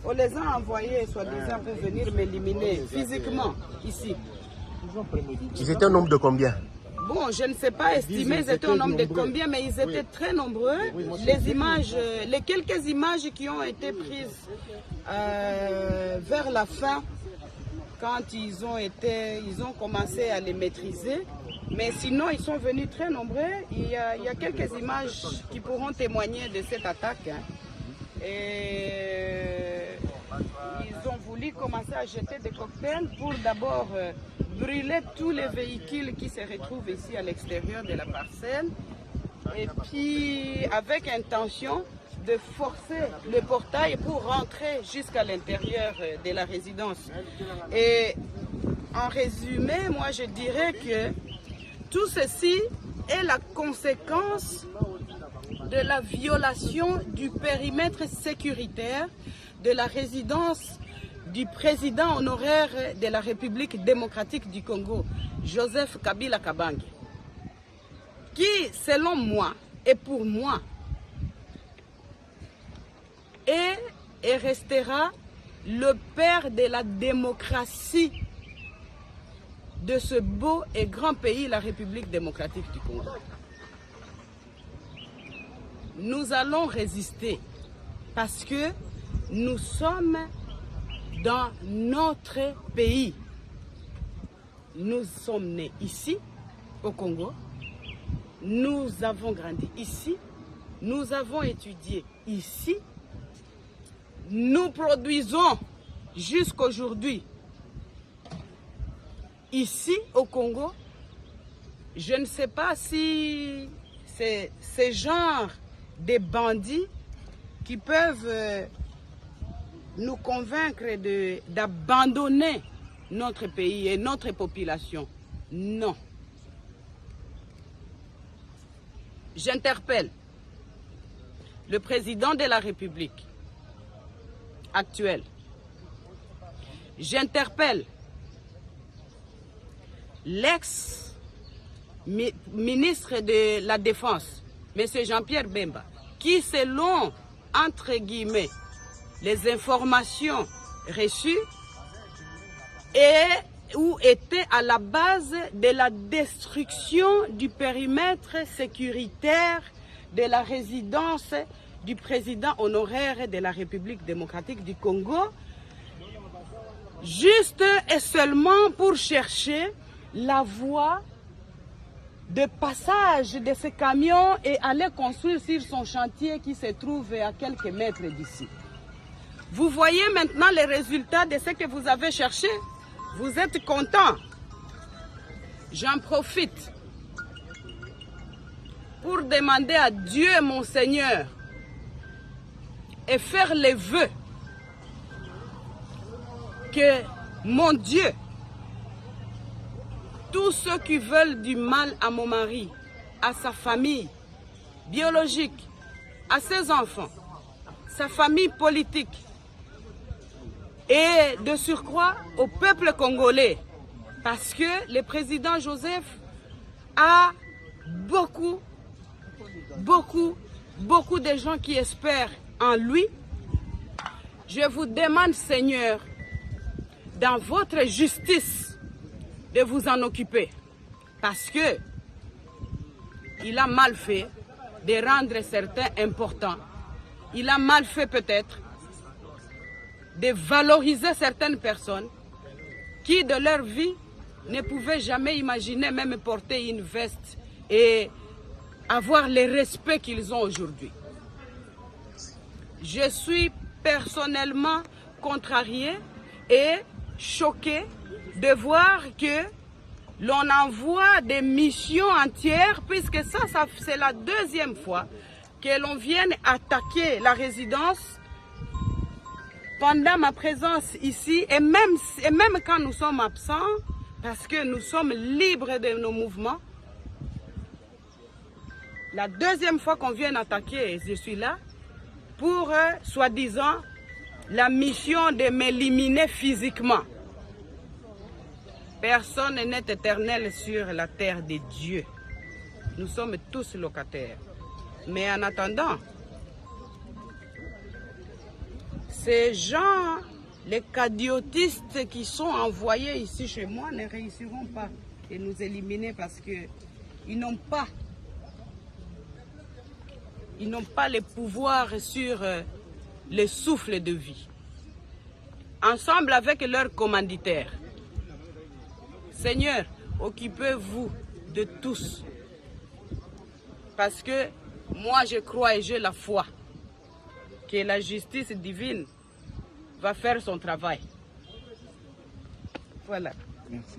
On les a envoyés, soi-disant, pour venir m'éliminer physiquement, ici. Ils étaient un nombre de combien? Bon, je ne sais pas estimer, ils étaient un nombre de combien, mais ils étaient très nombreux. Les images, les quelques images qui ont été prises vers la fin, quand ils ont commencé à les maîtriser. Mais sinon, ils sont venus très nombreux. Il y a quelques images qui pourront témoigner de cette attaque. Et ils ont voulu commencer à jeter des cocktails pour d'abord brûler tous les véhicules qui se retrouvent ici à l'extérieur de la parcelle. Et puis, avec intention de forcer le portail pour rentrer jusqu'à l'intérieur de la résidence. Et en résumé, moi je dirais que tout ceci est la conséquence de la violation du périmètre sécuritaire de la résidence du président honoraire de la République démocratique du Congo, Joseph Kabila Kabange, qui, selon moi et pour moi, est et restera le père de la démocratie de ce beau et grand pays, la République démocratique du Congo. Nous allons résister parce que nous sommes dans notre pays. Nous sommes nés ici, au Congo. Nous avons grandi ici. Nous avons étudié ici. Nous produisons jusqu'aujourd'hui ici au Congo. Je ne sais pas si c'est ce genre de bandits qui peuvent nous convaincre d'abandonner notre pays et notre population. Non. J'interpelle le président de la République actuel. J'interpelle l'ex-ministre de la Défense, M. Jean-Pierre Bemba, qui, selon, entre guillemets, les informations reçues, était à la base de la destruction du périmètre sécuritaire de la résidence du président honoraire de la République démocratique du Congo, juste et seulement pour chercher la voie de passage de ce camion et aller construire sur son chantier qui se trouve à quelques mètres d'ici. Vous voyez maintenant les résultats de ce que vous avez cherché. Vous êtes content. J'en profite pour demander à Dieu, mon Seigneur, et faire les vœux que, mon Dieu, tous ceux qui veulent du mal à mon mari, à sa famille biologique, à ses enfants, sa famille politique et de surcroît au peuple congolais, parce que le président Joseph a beaucoup de gens qui espèrent en lui. Je vous demande, Seigneur, dans votre justice, de vous en occuper, parce que il a mal fait de rendre certains importants. Il a mal fait peut-être de valoriser certaines personnes qui, de leur vie, ne pouvaient jamais imaginer même porter une veste et avoir le respect qu'ils ont aujourd'hui. Je suis personnellement contrariée et choquée de voir que l'on envoie des missions entières, puisque ça c'est la deuxième fois que l'on vienne attaquer la résidence pendant ma présence ici, et même quand nous sommes absents, parce que nous sommes libres de nos mouvements. La deuxième fois qu'on vient attaquer, je suis là, pour, soi-disant, la mission de m'éliminer physiquement. Personne n'est éternel sur la terre de Dieu. Nous sommes tous locataires. Mais en attendant, Ces gens, les cadiotistes qui sont envoyés ici chez moi ne réussiront pas de nous éliminer parce qu'ils n'ont pas le pouvoir sur le souffle de vie. Ensemble avec leurs commanditaires. Seigneur, occupez-vous de tous. Parce que moi je crois et j'ai la foi que la justice divine va faire son travail. Voilà. Merci.